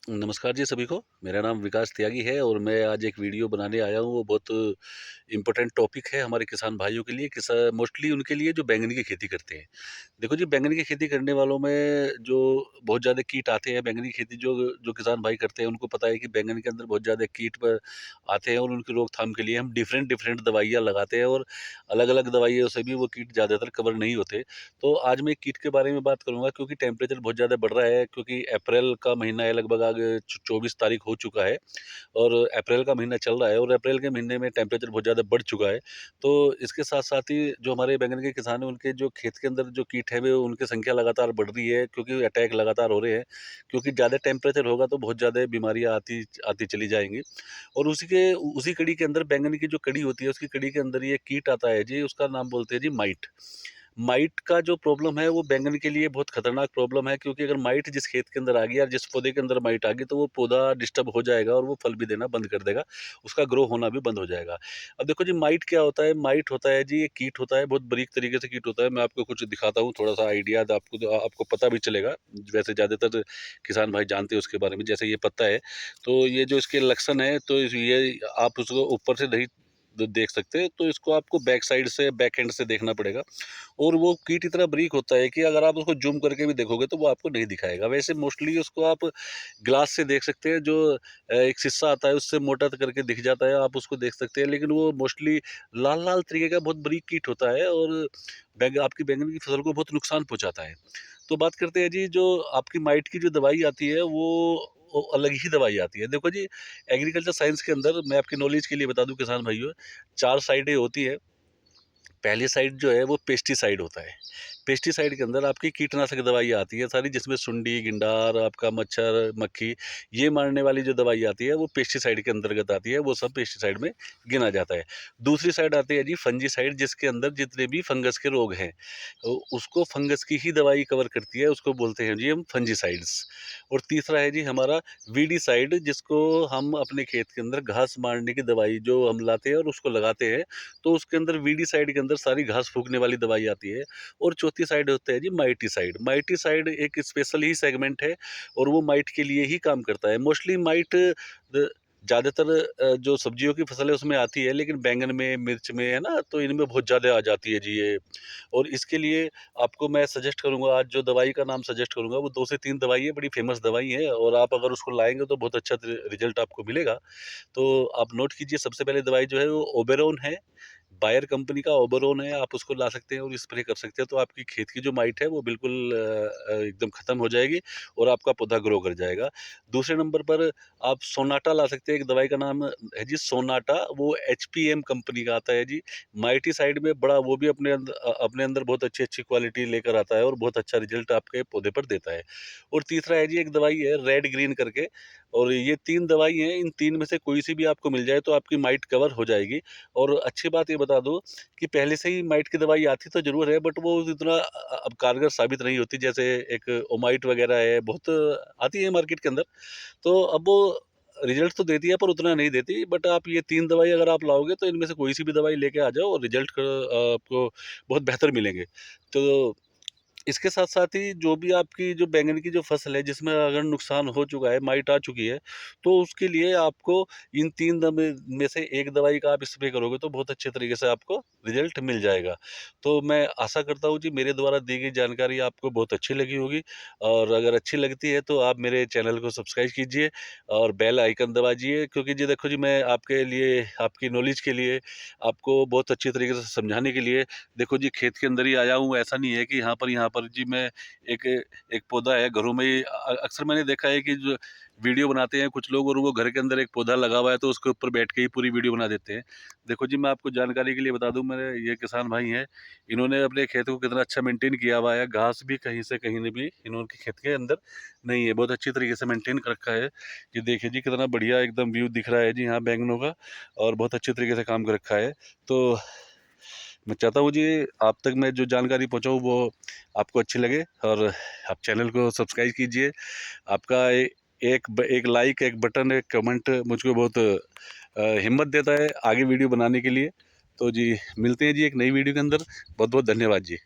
नमस्कार जी सभी को। मेरा नाम विकास त्यागी है और मैं आज एक वीडियो बनाने आया हूँ। वो बहुत इम्पोर्टेंट टॉपिक है हमारे किसान भाइयों के लिए, मोस्टली उनके लिए जो बैंगन की खेती करते हैं। देखो जी, बैंगन की खेती करने वालों में जो बहुत ज़्यादा कीट आते हैं, बैंगन की खेती जो जो किसान भाई करते हैं उनको पता है कि बैंगन के अंदर बहुत ज़्यादा कीट आते हैं और उनकी रोकथाम के लिए हम डिफरेंट डिफरेंट दवाइयाँ लगाते हैं और अलग अलग दवाइयों से भी वो कीट ज़्यादातर कवर नहीं होते। तो आज मैं कीट के बारे में बात करूँगा, क्योंकि टेम्परेचर बहुत ज़्यादा बढ़ रहा है, क्योंकि अप्रैल का महीना है, लगभग आगे 24 तारीख हो चुका है और अप्रैल का महीना चल रहा है और अप्रैल के महीने में टेम्परेचर बहुत ज़्यादा बढ़ चुका है। तो इसके साथ-साथ ही जो हमारे बैंगन के किसान हैं, उनके जो खेत के अंदर जो कीट है, वो उनकी संख्या लगातार बढ़ रही है, क्योंकि अटैक लगातार हो रहे हैं। क्योंकि ज़्यादा टेम्परेचर होगा तो बहुत ज़्यादा बीमारियाँ आती आती चली जाएँगी और उसी कड़ी के अंदर बैंगन की जो कड़ी होती है, उसकी कड़ी के अंदर ये कीट आता है जी, उसका नाम बोलते हैं जी माइट। माइट का जो प्रॉब्लम है वो बैंगन के लिए बहुत खतरनाक प्रॉब्लम है, क्योंकि अगर माइट जिस खेत के अंदर आ गई या जिस पौधे के अंदर माइट आ गई तो वो पौधा डिस्टर्ब हो जाएगा और वो फल भी देना बंद कर देगा, उसका ग्रो होना भी बंद हो जाएगा। अब देखो जी, माइट क्या होता है? माइट होता है जी, एक कीट होता है, बहुत बारीक तरीके से कीट होता है। मैं आपको कुछ दिखाता हूँ, थोड़ा सा आइडिया आपको पता भी चलेगा। वैसे ज़्यादातर किसान भाई जानते हैं उसके बारे में। जैसे ये पत्ता है, तो ये जो इसके लक्षण है, तो ये आप उसको ऊपर से नहीं देख सकते, तो इसको आपको बैक साइड से, बैक एंड से देखना पड़ेगा। और वो कीट इतना बारीक होता है कि अगर आप उसको ज़ूम करके भी देखोगे तो वो आपको नहीं दिखाएगा। वैसे मोस्टली उसको आप ग्लास से देख सकते हैं, जो एक शीशा आता है उससे मोटा करके दिख जाता है, आप उसको देख सकते हैं। लेकिन वो मोस्टली लाल-लाल तरीके का बहुत बारीक कीट होता है और आपकी बैंगन की फसल को बहुत नुकसान पहुँचाता है। तो बात करते हैं जी, जो आपकी माइट की जो दवाई आती है वो अलग ही दवाई आती है। देखो जी, एग्रीकल्चर साइंस के अंदर मैं आपकी नॉलेज के लिए बता दूँ किसान भाइयों, 4 साइडें होती है। पहली साइड जो है वो पेस्टिसाइड होता है। पेस्टिसाइड के अंदर आपकी कीटनाशक दवाई आती है सारी, जिसमें सुंडी, गिंडार, आपका मच्छर, मक्खी, ये मारने वाली जो दवाई आती है वो पेस्टिसाइड के अंतर्गत आती है, वो सब पेस्टिसाइड में गिना जाता है। दूसरी साइड आती है जी फंजीसाइड, जिसके अंदर जितने भी फंगस के रोग हैं, उसको फंगस की ही दवाई कवर करती है, उसको बोलते हैं जी हम फंजीसाइड्स। और तीसरा है जी हमारा वीडीसाइड, जिसको हम अपने खेत के अंदर घास मारने की दवाई जो हम लाते हैं और उसको लगाते हैं, तो उसके अंदर वीडीसाइड के अंदर सारी घास फूँकने वाली दवाई आती है। और चौथी साइड होता है जी माइटीसाइड। माइटीसाइड एक स्पेशल ही सेगमेंट है और वो माइट के लिए ही काम करता है। मोस्टली माइट ज़्यादातर जो सब्जियों की फसल है उसमें आती है, लेकिन बैंगन में, मिर्च में, है ना, तो इनमें बहुत ज़्यादा आ जाती है जी ये। और इसके लिए आपको मैं सजेस्ट करूँगा, आज जो दवाई का नाम सजेस्ट करूँगा वो 2 से 3 दवाई है, बड़ी फ़ेमस दवाई है और आप अगर उसको लाएँगे तो बहुत अच्छा रिज़ल्ट आपको मिलेगा। तो आप नोट कीजिए, सबसे पहले दवाई जो है वो ओबेरोन है। बायर कंपनी का ओबेरोन है, आप उसको ला सकते हैं और स्प्रे कर सकते हैं, तो आपकी खेत की जो माइट है वो बिल्कुल एकदम ख़त्म हो जाएगी और आपका पौधा ग्रो कर जाएगा। दूसरे नंबर पर आप सोनाटा ला सकते हैं, एक दवाई का नाम है जी सोनाटा, वो एचपीएम कंपनी का आता है जी। माइटीसाइड में बड़ा वो भी अपने अंदर बहुत अच्छी-अच्छी क्वालिटी लेकर आता है और बहुत अच्छा रिज़ल्ट आपके पौधे पर देता है। और तीसरा है जी, एक दवाई है रेड ग्रीन करके, और ये 3 दवाई हैं, इन 3 में से कोई सी भी आपको मिल जाए तो आपकी माइट कवर हो जाएगी। और अच्छी बात ये बता दूँ कि पहले से ही माइट की दवाई आती तो ज़रूर है, बट वो इतना अब कारगर साबित नहीं होती, जैसे एक ओमाइट वगैरह है, बहुत आती है मार्केट के अंदर। तो अब वो रिज़ल्ट तो देती है पर उतना नहीं देती, बट आप ये 3 दवाई अगर आप लाओगे तो इनमें से कोई सी भी दवाई लेके आ जाओ और रिज़ल्ट आपको बहुत बेहतर मिलेंगे। तो इसके साथ-साथ ही जो भी आपकी जो बैंगन की जो फसल है, जिसमें अगर नुकसान हो चुका है, माइट आ चुकी है, तो उसके लिए आपको इन 3 में से एक दवाई का आप स्प्रे करोगे तो बहुत अच्छे तरीके से आपको रिज़ल्ट मिल जाएगा। तो मैं आशा करता हूँ जी, मेरे द्वारा दी गई जानकारी आपको बहुत अच्छी लगी होगी, और अगर अच्छी लगती है तो आप मेरे चैनल को सब्सक्राइब कीजिए और बेल आइकन दबाइए, क्योंकि जी देखो जी, मैं आपके लिए, आपकी नॉलेज के लिए, आपको बहुत अच्छी तरीके से समझाने के लिए, देखो जी, खेत के अंदर ही आया हूँ। ऐसा नहीं है कि यहाँ पर जी मैं एक एक पौधा है घरों में ही, अक्सर मैंने देखा है कि जो वीडियो बनाते हैं कुछ लोग और वो घर के अंदर एक पौधा लगा हुआ है तो उसके ऊपर बैठ के ही पूरी वीडियो बना देते हैं। देखो जी, मैं आपको जानकारी के लिए बता दूं, मेरे ये किसान भाई हैं, इन्होंने अपने खेत को कितना अच्छा मेंटेन किया हुआ है। घास भी कहीं से कहीं ने भी इन्होंने खेत के अंदर नहीं है, बहुत अच्छी तरीके से मेंटेन कर रखा है। ये देखिए जी, कितना बढ़िया एकदम व्यू दिख रहा है जी यहाँ बैंगनों का, और बहुत अच्छे तरीके से काम कर रखा है। तो मैं चाहता हूँ जी, आप तक मैं जो जानकारी पहुँचाऊँ वो आपको अच्छी लगे, और आप चैनल को सब्सक्राइब कीजिए। आपका एक लाइक, एक बटन, एक कमेंट मुझको बहुत हिम्मत देता है आगे वीडियो बनाने के लिए। तो जी, मिलते हैं जी एक नई वीडियो के अंदर। बहुत बहुत धन्यवाद जी।